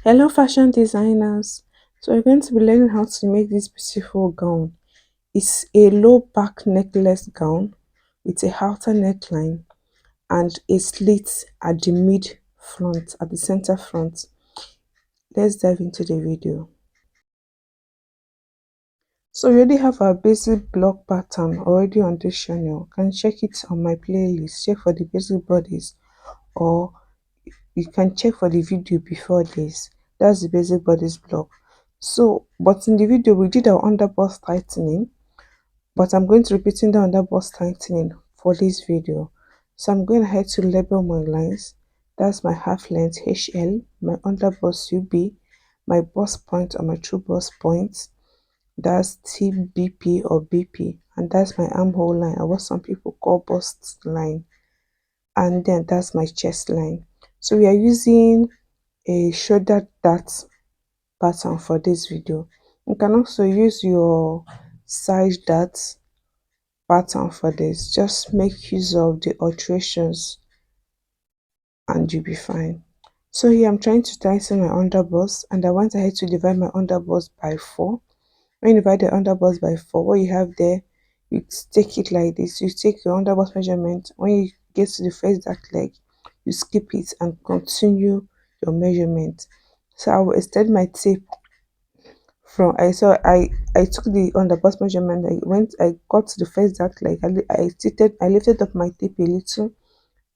Hello fashion designers. So we're going to be learning how to make this beautiful gown. It's a low back necklace gown with a halter neckline and a slit at the mid front, at the center front. Let's dive into the video. So we already have our basic block pattern already on this channel. You can check it on my playlist. Check for the basic bodies, or you can check for the video before this. That's the basic bodice block. So but in the video we did our underbust tightening, but I'm going to repeating the underbust tightening for this video. So I'm going ahead to label my lines. That's my half length HL, my underbust UB, my bust point or my true bust point, that's TBP or BP, and that's my armhole line, or what some people call bust line, and then that's my chest line. So we are using a shoulder dart pattern for this video. You can also use your side dart pattern for this. Just make use of the alterations and you'll be fine. So here I'm trying to tighten my underbust, and I went ahead to divide my underbust by 4. When you divide the underbust by 4, what you have there, you take it like this. You take your underbust measurement. When you get to the first dark leg, you skip it and continue your measurement. So I will extend my tape from I took the underbust measurement. I got to the first dark leg. I lifted up my tape a little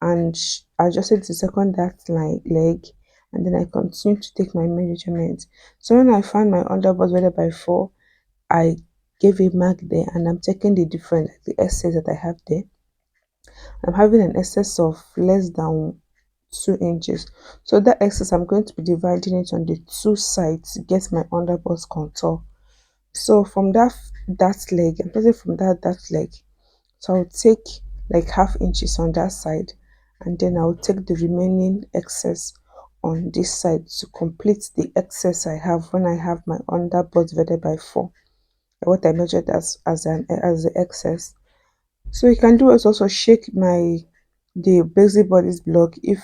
and adjusted the second dark leg, and then I continued to take my measurement. So when I found my underbust divided by 4, I gave a mark there, and I'm taking the difference, the excess that I have there. I'm having an excess of less than 2 inches. So that excess, I'm going to be dividing it on the two sides to get my underbust contour. So from that leg, I'm starting from that leg. So I'll take like half inches on that side, and then I'll take the remaining excess on this side to complete the excess I have when I have my underbust divided by 4. What I measured as the excess. So you can do is also shake the basic bodice block. If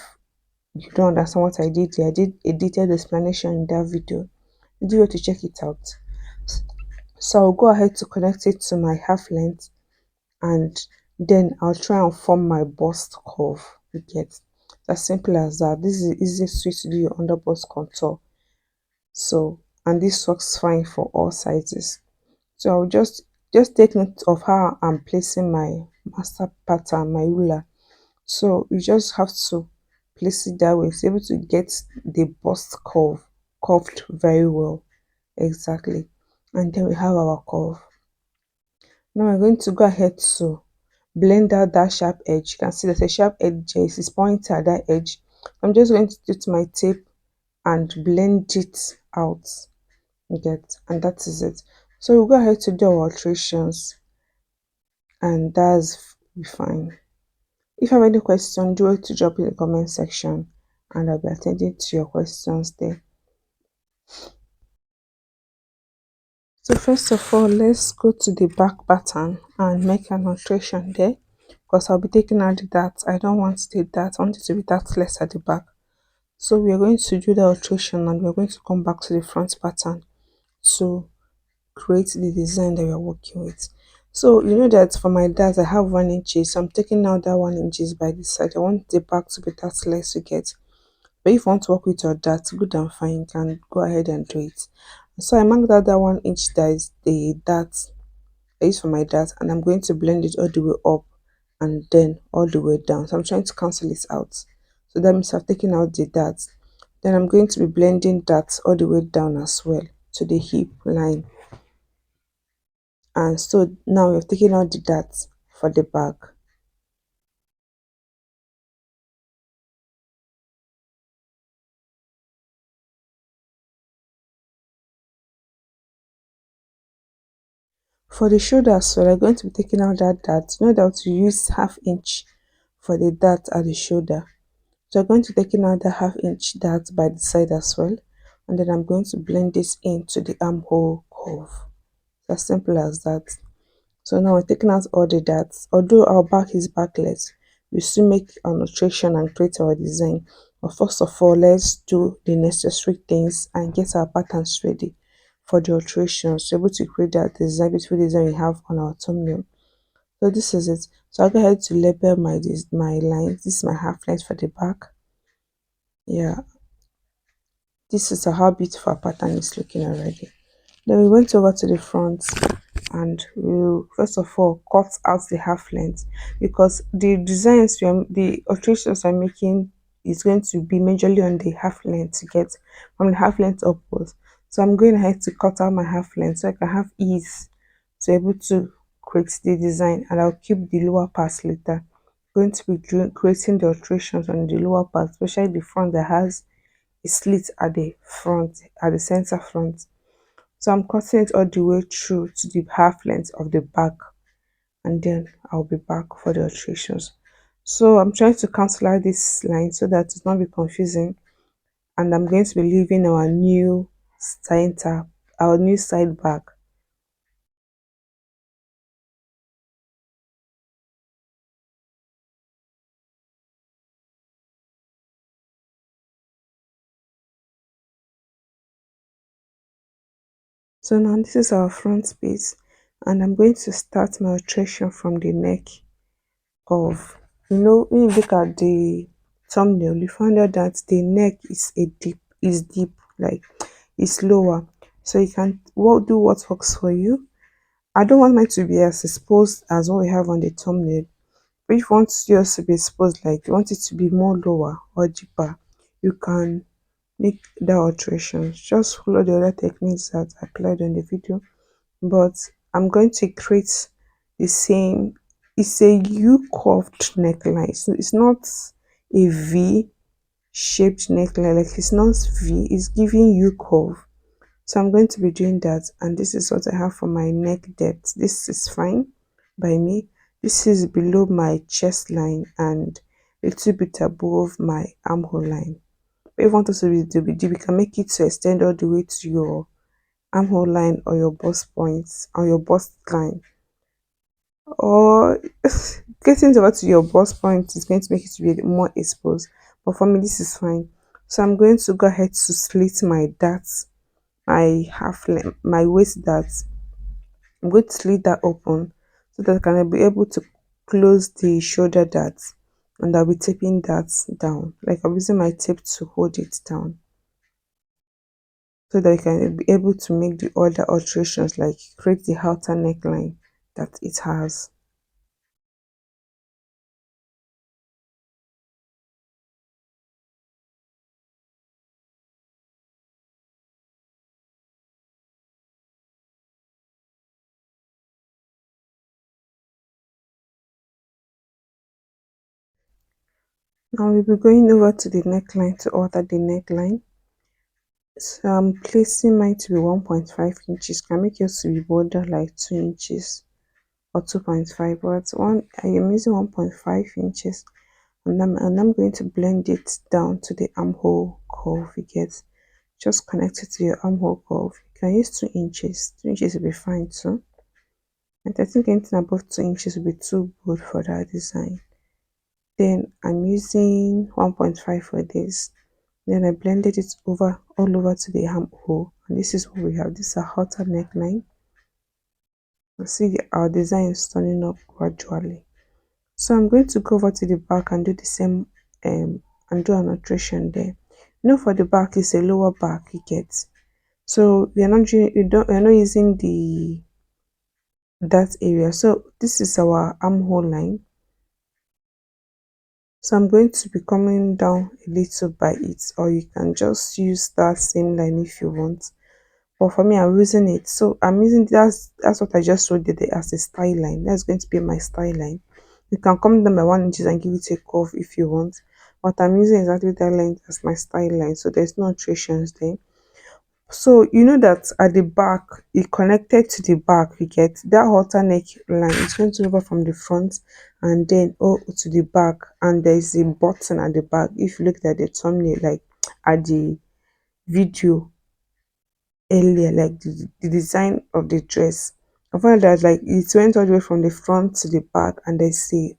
you don't understand what I did here, I did a detailed explanation in that video. Do you want to check it out? So I'll go ahead to connect it to my half length, and then I'll try and form my bust curve. You get, as simple as that. This is the easiest way to do your under bust contour. So, and this works fine for all sizes. So I'll just take note of how I'm placing my master pattern, my ruler. So you just have to place it that way to be able to get the bust curved very well. Exactly. And then we have our curve. Now I'm going to go ahead to blend out that sharp edge. You can see there's a sharp edge there. It's pointed at that edge. I'm just going to use my tape and blend it out. You get, and that is it. So we'll go ahead to do our alterations, and that's fine. If you have any question, do it to drop in the comment section, and I'll be attending to your questions there. So first of all, let's go to the back pattern and make an alteration there, because I'll be taking out the dart. I don't want the dart, I want it to be dartless at the back. So we are going to do the alteration, and we're going to come back to the front pattern to create the design that we are working with. So you know that for my dart I have 1 inch, so I'm taking out that 1 inch by the side. I want the back to be dartless, you get. But if you want to work with your dart, good and fine, you can go ahead and do it. So I marked out that 1 inch that is the dart I use for my dart, and I'm going to blend it all the way up and then all the way down. So I'm trying to cancel it out. So that means I've taken out the dart. Then I'm going to be blending that all the way down as well to the hip line. And so now we've taken out the dart for the back. For the shoulder as well, I'm going to be taking out that dart. You know that we use half inch for the dart at the shoulder. So I'm going to take out the half inch dart by the side as well. And then I'm going to blend this into the armhole curve. As simple as that. So now we're taking out all the darts. Although our back is backless, we still make an alteration and create our design. But first of all, let's do the necessary things and get our patterns ready for the alterations. So able to create that design, beautiful design we have on our thumbnail. So this is it. So I'll go ahead to label my lines. This is my half length for the back. Yeah, this is how beautiful our pattern is looking already. Then we went over to the front and we'll first of all cut out the half length, because the designs the alterations I'm making is going to be majorly on the half length to get from the half length upwards. So I'm going ahead to cut out my half length so I can have ease to able to create the design, and I'll keep the lower parts later. Going to be creating the alterations on the lower part, especially the front that has a slit at the front, at the center front. So I'm cutting it all the way through to the half length of the back, and then I'll be back for the alterations. So I'm trying to cancel out this line so that it's not be confusing, and I'm going to be leaving our new center, our new side back. So now this is our front piece, and I'm going to start my alteration from the neck of, when you look at the thumbnail, you find out that the neck is deep, like it's lower. So you can do what works for you. I don't want mine to be as exposed as what we have on the thumbnail. But if you want yours to be exposed, like you want it to be more lower or deeper, you can make that alteration. Just follow the other techniques that I applied on the video. But I'm going to create the same, it's a U curved neckline. So it's not a V shaped neckline, like it's not V, it's giving U curve. So I'm going to be doing that, and this is what I have for my neck depth. This is fine by me. This is below my chest line and a little bit above my armhole line. But if you want us to be deep, you can make it to extend all the way to your armhole line or your bust points or your bust line, or getting over to your bust point is going to make it to be more exposed. But for me, this is fine. So I'm going to go ahead to slit my darts, my half length, my waist darts. I'm going to slit that open so that I can be able to close the shoulder darts, and I'll be taping that down. Like I'm using my tape to hold it down so that I can be able to make the other alterations, like create the halter neckline that it has. Now we'll be going over to the neckline to alter the neckline. So I'm placing mine to be 1.5 inches. Can make yours to be bolder like 2 inches or 2.5, but I am using 1.5 inches, and I'm going to blend it down to the armhole curve. You get, just connect it to your armhole curve. You can use 2 inches. 2 inches will be fine too. And I think anything above 2 inches will be too bold for that design. Then I'm using 1.5 for this. Then I blended it all over to the armhole, and this is what we have. This is a halter neckline. You see our design is turning up gradually. So I'm going to go over to the back and do the same, and do an alteration there. For the back is a lower back, you get. So we're not using that area. So this is our armhole line. So I'm going to be coming down a little by it, or you can just use that same line if you want. But for me, I'm using it. So I'm using that's what I just showed you there as a style line. That's going to be my style line. You can come down by 1 inches and give it a curve if you want. But I'm using exactly that line as my style line. So there's no alterations there. So you know that at the back, it connected to the back, we get that halter neck line. It's going to over from the front and then to the back, and there's a button at the back. If you look at the thumbnail, like at the video earlier, like the design of the dress, I found that like it went all the way from the front to the back, and there's a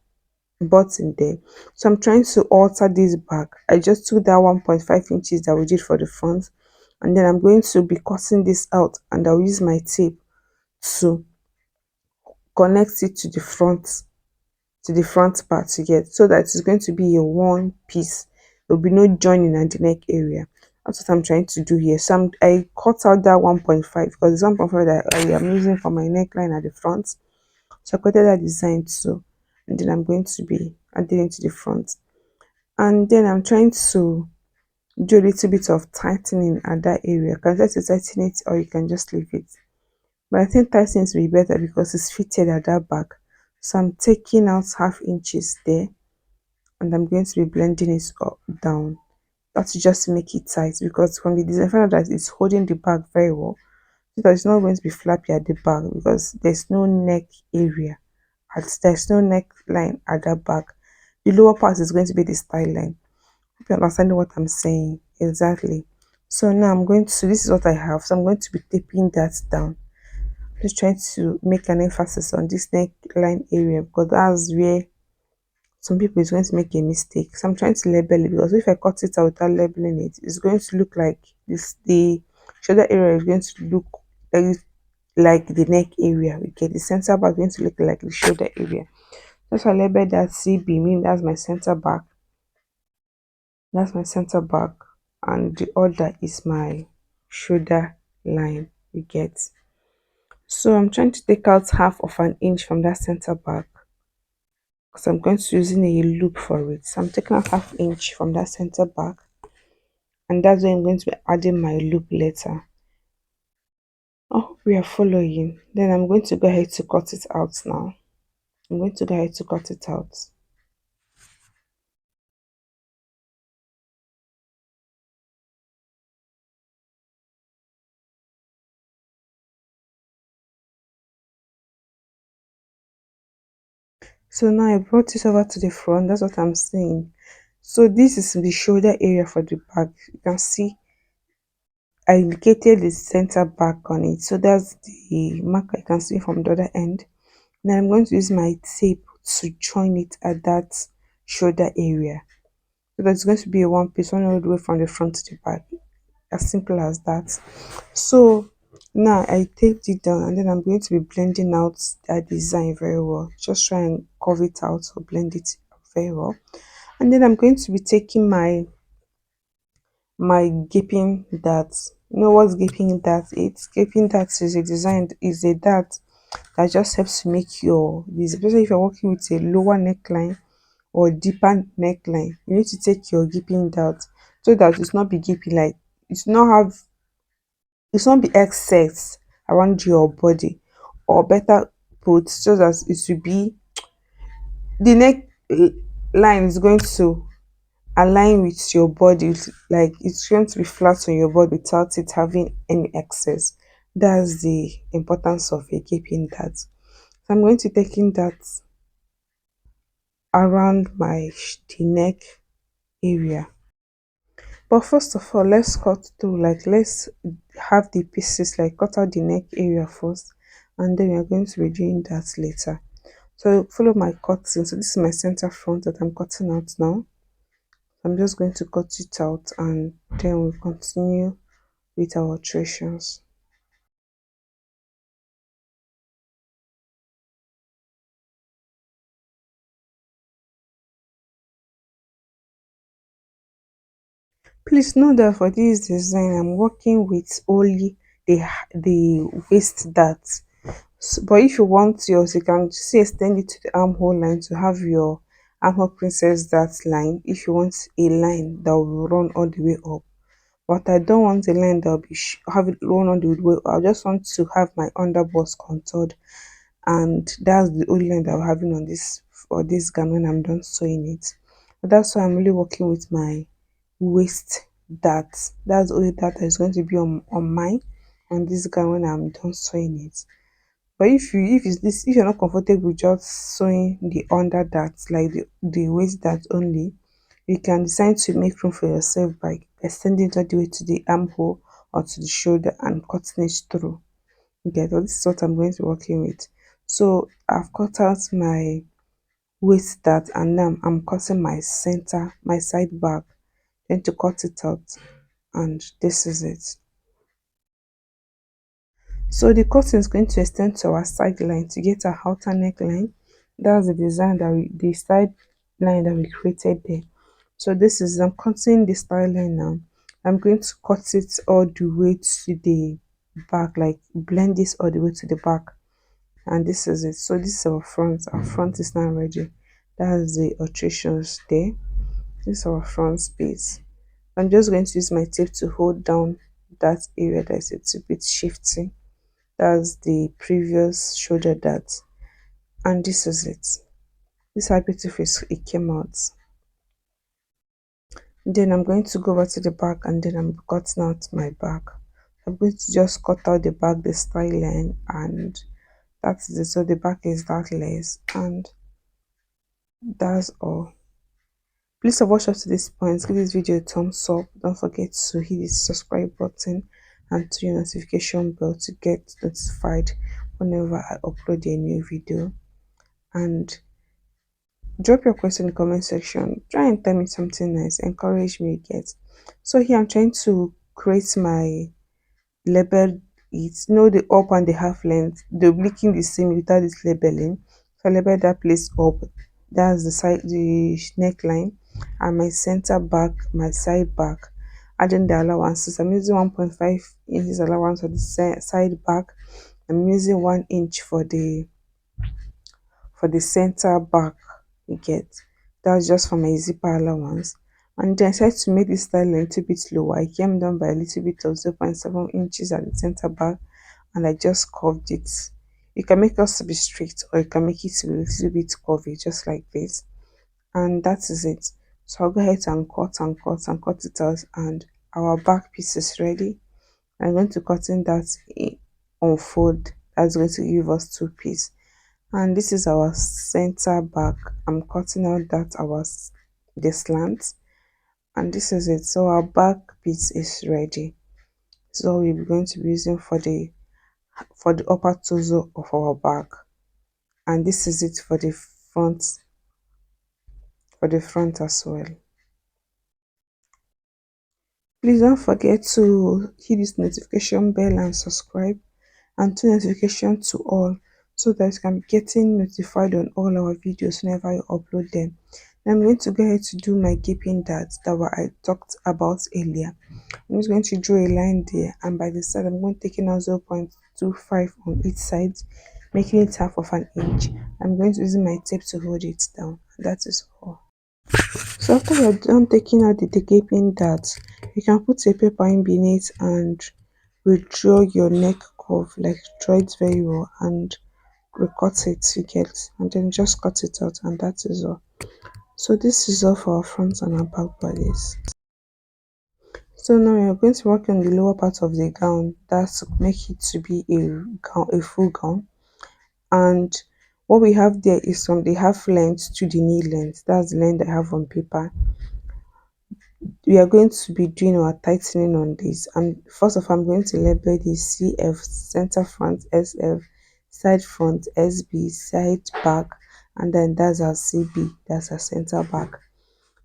button there. So I'm trying to alter this back. I just took that 1.5 inches that we did for the front, and then I'm going to be cutting this out, and I'll use my tape to connect it to the front part you get, so that it's going to be a one piece. There'll be no joining at the neck area. That's what I'm trying to do here. So I cut out that 1.5 because it's 1.5 that I am using for my neckline at the front. So I created that design too, and then I'm going to be adding it to the front. And then I'm trying to do a little bit of tightening at that area. You can try to tighten it or you can just leave it. But I think tightening will be better because it's fitted at that back. So I'm taking out half inches there, and I'm going to be blending it up down. That's just to make it tight, because from the design I found out that it's holding the bag very well. So that it's not going to be flappy at the back because there's no neck area. There's no neckline at the back. The lower part is going to be the style line. Hope you understand what I'm saying exactly. So now I'm going to, this is what I have. So I'm going to be taping that down. Just trying to make an emphasis on this neckline area because that's where some people is going to make a mistake. So I'm trying to label it, because if I cut it out without labeling it, it's going to look like this. The shoulder area is going to look like, the neck area. We get the center back going to look like the shoulder area. Just I label that CB, mean that's my center back. That's my center back, and the other is my shoulder line. You get. So I'm trying to take out half of an inch from that center back, because I'm going to using a loop for it. So I'm taking out half inch from that center back, and that's where I'm going to be adding my loop later. I hope we are following. Then I'm going to go ahead to cut it out now. I'm going to go ahead to cut it out. So now I brought this over to the front. That's what I'm saying. So this is the shoulder area for the back. You can see I indicated the center back on it. So that's the mark I can see from the other end. Then I'm going to use my tape to join it at that shoulder area. So that's going to be a one piece, one all the way from the front to the back. As simple as that. So now I taped it down, and then I'm going to be blending out that design very well. Just try and curve it out or blend it very well. And then I'm going to be taking my gaping dart. You know what's gaping dart? It's gaping dart is a design, is a dart that just helps to make your this, especially if you're working with a lower neckline or deeper neckline. You need to take your gaping dart so that it's not be gaping, like it's not have, it's not be excess around your body, or better put, so that it will be, the neck line is going to align with your body, like it's going to be flat on your body without it having any excess. That's the importance of a gaping dart. So I'm going to taking that around the neck area. But first of all, let's cut through, like let's have the pieces, like cut out the neck area first, and then we're going to be doing that later. So follow my cutting. So this is my center front that I'm cutting out now. I'm just going to cut it out, and then we'll continue with our alterations. Please know that for this design I'm working with only the waist dart. So, but if you want yours, you can see extend it to the armhole line to have your armhole princess dart line. If you want a line that will run all the way up, but I don't want a line that will be have it run all the way up. I just want to have my underbust contoured, and that's the only line that I'm having on this, for this gown when I'm done sewing it. But that's why I'm really working with my waist dart. That's the only dart that is going to be on mine on this gown when I'm done sewing it. But if you're not comfortable with just sewing the under dart, like the waist dart only, you can decide to make room for yourself by extending it all the way to the armhole or to the shoulder and cutting it through. Okay, so this is what I'm going to be working with. So I've cut out my waist that, and now I'm cutting my center, my side back, then to cut it out, and this is it. So the cutting is going to extend to our side line to get our halter neckline. That's the design that the side line that we created there. So this is, I'm cutting the style line now. I'm going to cut it all the way to the back, like blend this all the way to the back, and this is it. So this is our front. Our front is now ready. That's the alterations there. This is our front space. I'm just going to use my tape to hold down that area that is a little bit shifting. That's the previous shoulder dart, and this is it. This is how beautiful it came out. Then I'm going to go over to the back, and then I'm cutting out my back. I'm going to just cut out the back, the style line, and that's it. So the back is that less, and that's all. Please have watched up to this point. Give this video a thumbs up. Don't forget to hit the subscribe button and to your notification bell to get notified whenever I upload a new video. And drop your question in the comment section. Try and tell me something nice. Encourage me, get. So here I'm trying to create my label. It's the up and the half length. They're looking the same without this labeling. So I label that place up. That's the side, the neckline, and my center back, my side back. Adding the allowances. I'm using 1.5 inches allowance for the side back. I'm using 1 inch for the center back. You get, that's just for my zipper allowance. And then I decided to make this style a little bit lower. I came down by a little bit of 0.7 inches at the center back, and I just curved it. You can make it to be straight, or you can make it to be a little bit curvy, just like this. And that is it. So I'll go ahead and cut and cut and cut it out, and our back piece is ready. I'm going to cut in that on fold. That's going to give us two pieces. And this is our center back. I'm cutting out that the slant, and this is it. So our back piece is ready. So we're going to be using for the upper torso of our back, and this is it for the front as well. Please don't forget to hit this notification bell and subscribe, and turn notification to all, so that you can be getting notified on all our videos whenever I upload them. Now I'm going to go ahead to do my gaping darts that I talked about earlier. I'm just going to draw a line there, and by the side I'm going to take out 0.25 on each side, making it half of an inch. I'm going to use my tape to hold it down. That is all. So after you're done taking out the gaping darts, you can put a paper in beneath and redraw your neck curve, like draw it very well and recut it, you get, and then just cut it out, and that is all. So this is all for our front and our back bodies. So now we are going to work on the lower part of the gown. That's to make it to be a full gown. And what we have there is from the half length to the knee length. That's the length I have on paper. We are going to be doing our tightening on this, and first of all I'm going to label the CF, center front, SF, side front, SB, side back, and then that's our CB, that's our center back.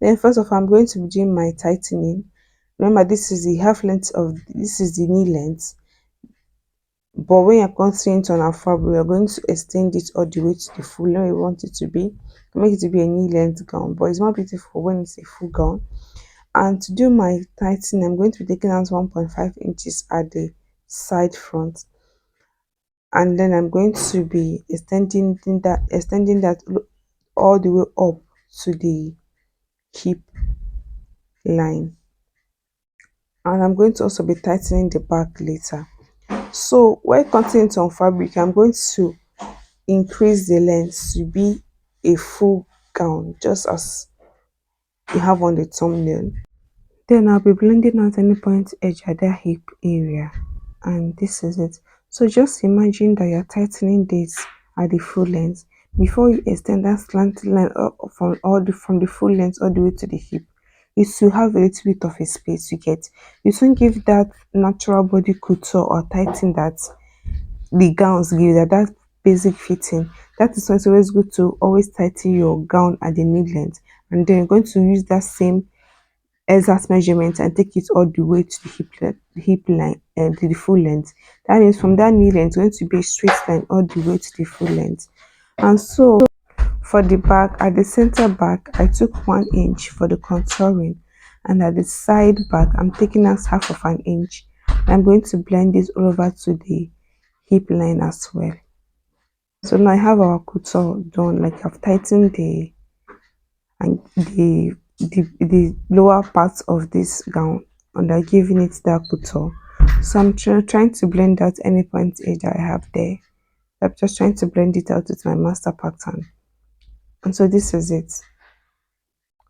Then first of all I'm going to be doing my tightening. Remember, this is the half length of, this is the knee length, but when you're cutting it on our fabric, we're going to extend it all the way to the full length we want it to be, make it to be a knee length gown, but it's more beautiful when it's a full gown. And to do my tightening, I'm going to be taking out 1.5 inches at the side front, and then I'm going to be extending that all the way up to the hip line, and I'm going to also be tightening the back later. So while cutting it on fabric, I'm going to increase the length to be a full gown, just as you have on the thumbnail. Then I'll be blending out any point edge at that hip area, and this is it. So just imagine that you're tightening this at the full length before you extend that slant line up from the full length all the way to the hip. It should have a little bit of a space, you get. You shouldn't give that natural body couture or tighten that the gowns give, that basic fitting. That is why it's always good to always tighten your gown at the knee length, and then you're going to use that same exact measurement and take it all the way to the hip line and to the full length. That means from that knee length, it's going to be a straight line all the way to the full length. And so for the back, at the center back, I took 1 inch for the contouring, and at the side back, I'm taking out half of an inch. I'm going to blend this all over to the hip line as well. So now I have our couture done. Like I've tightened and the lower part of this gown under giving it that couture. So I'm trying to blend out any point edge that I have there. I'm just trying to blend it out with my master pattern. And so this is it.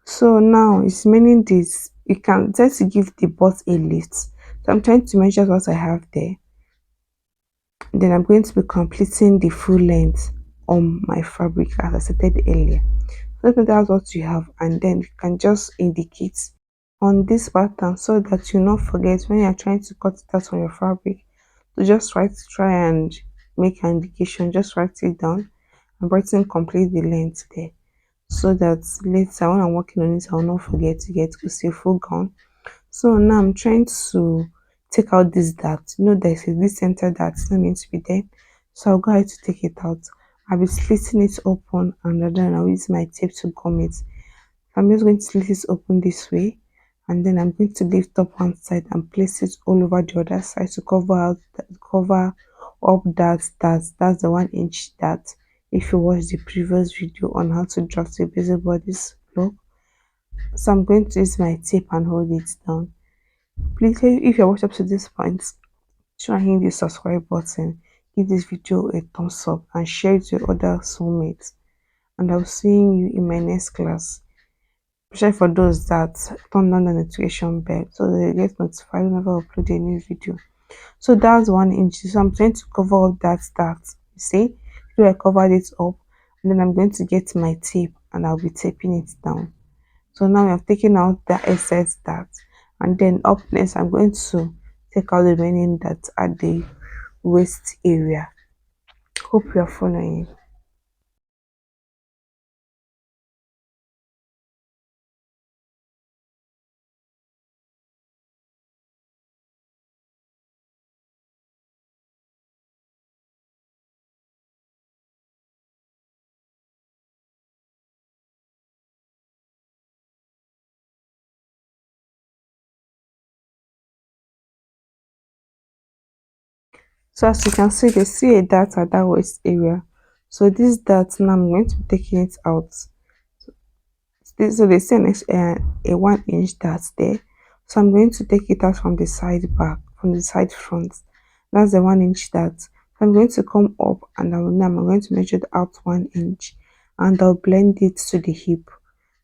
So now it's meaning this, you can just give the butt a lift. So I'm trying to measure what I have there. Then I'm going to be completing the full length on my fabric as I stated earlier. So that's what you have, and then you can just indicate on this pattern so that you not forget when you're trying to cut it out on your fabric. So just try and make an indication, just write it down and writing complete the length there, so that later when I'm working on it, I'll not forget to get to see full gown. So now I'm trying to take out this dart. You know, there's this center that's not meant to be there. So I'll go ahead to take it out. I'll be slitting it open, and then I'll use my tape to gum it. I'm just going to slit it open this way, and then I'm going to lift up one side and place it all over the other side to cover up that's the 1 inch dart. If you watch the previous video on how to draft a basic bodice look, so I'm going to use my tape and hold it down. Please, if you're watched up to this point, try and hit the subscribe button, give this video a thumbs up, and share it with other soulmates. And I'll see you in my next class. Especially for those that turn on the notification bell so they get notified whenever I upload a new video. So that's 1 inch. So I'm trying to cover up that start. You see, so I covered it up, and then I'm going to get my tape and I'll be taping it down. So now I've taken out the excess dart, and then up next I'm going to take out the remaining dart at the waist area. Hope you are following. So as you can see, they see a dart at that waist area. So this dart now I'm going to be taking it out. So they see a 1 inch dart there. So I'm going to take it out from the side back, from the side front. That's the 1 inch dart. So I'm going to come up, and now I'm going to measure out 1 inch, and I'll blend it to the hip.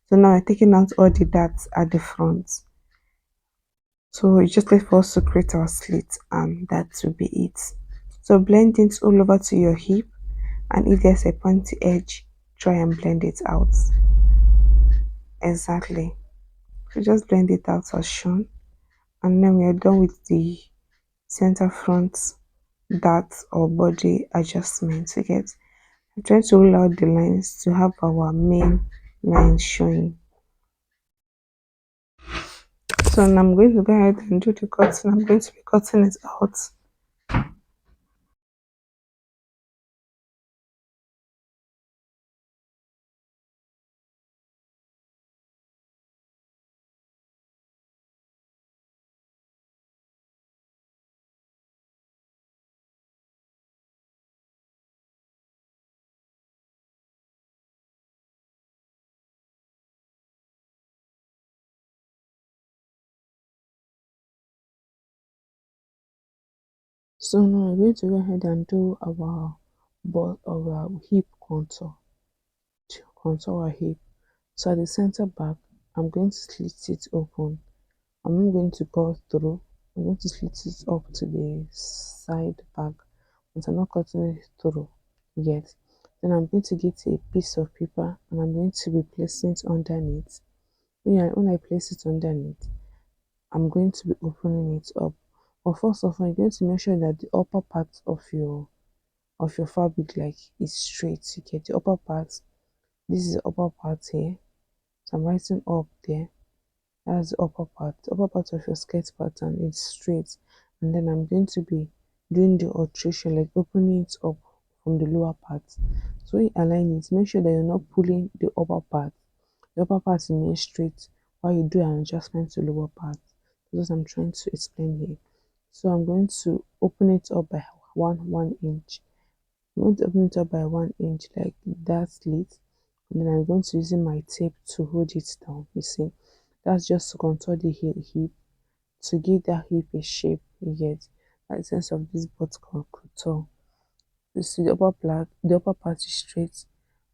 So now I'm taking out all the darts at the front. So it's just left for us to create our slit, and that will be it. So blend it all over to your hip, and if there's a pointy edge, try and blend it out. Exactly. So just blend it out as shown, and then we are done with the center front dart or body adjustment. You get, I'm trying to roll out the lines to have our main line showing. So now I'm going to go ahead and do the cutting. I'm going to be cutting it out. So now I'm going to go ahead and do our hip contour to contour our hip. So at the center back, I'm going to slit it open. I'm not going to go through. I'm going to slit it up to the side back, but I'm not cutting it through yet. Then I'm going to get a piece of paper, and I'm going to be placing it underneath. When I place it underneath, I'm going to be opening it up. But first of all, you're going to make sure that the upper part of your of your fabric like is straight. You get the upper part. This is the upper part here. So I'm writing up there. That's the upper part. The upper part of your skirt pattern is straight, and then I'm going to be doing the alteration, like opening it up from the lower part. So when you align it, make sure that you're not pulling the upper part. The upper part remains straight while you do an adjustment to the lower part. That's what I'm trying to explain here. So I'm going to open it up by one inch. I'm going to open it up by 1 inch like that slit, and then I'm going to using my tape to hold it down. You see, that's just to contour the hip to give that hip a shape. You get that sense of this butt contour. You see the upper part is straight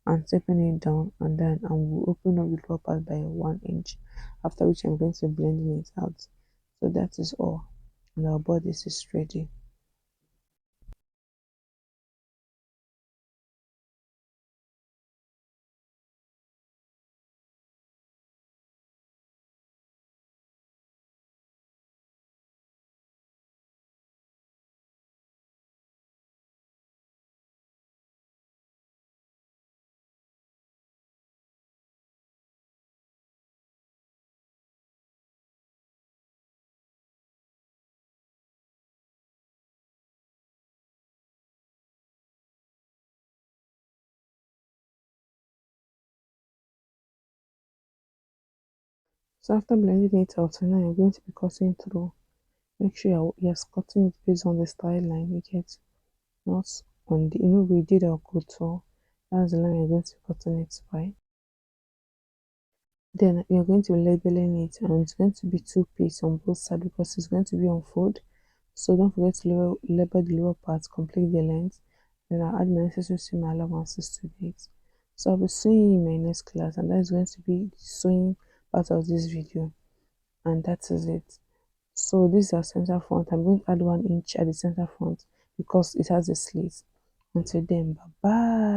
and taping it down, and then I will open up the lower part by 1 inch. After which I'm going to blending it out. So that is all, and our bodice is ready. So after blending it out, so now you're going to be cutting through. Make sure you're cutting it based on the style line you get, not on the, we did our contour. That's the line you're going to be cutting it by. Then you're going to be labeling it, and it's going to be two pieces on both sides because it's going to be on fold. So don't forget to label the lower part, complete the length. Then I'll add my necessary seam allowances to it. So I'll be sewing in my next class, and that is going to be the sewing part of this video, and that is it. So this is our center front. I'm going to add 1 inch at the center front because it has a slit. Until then, bye bye.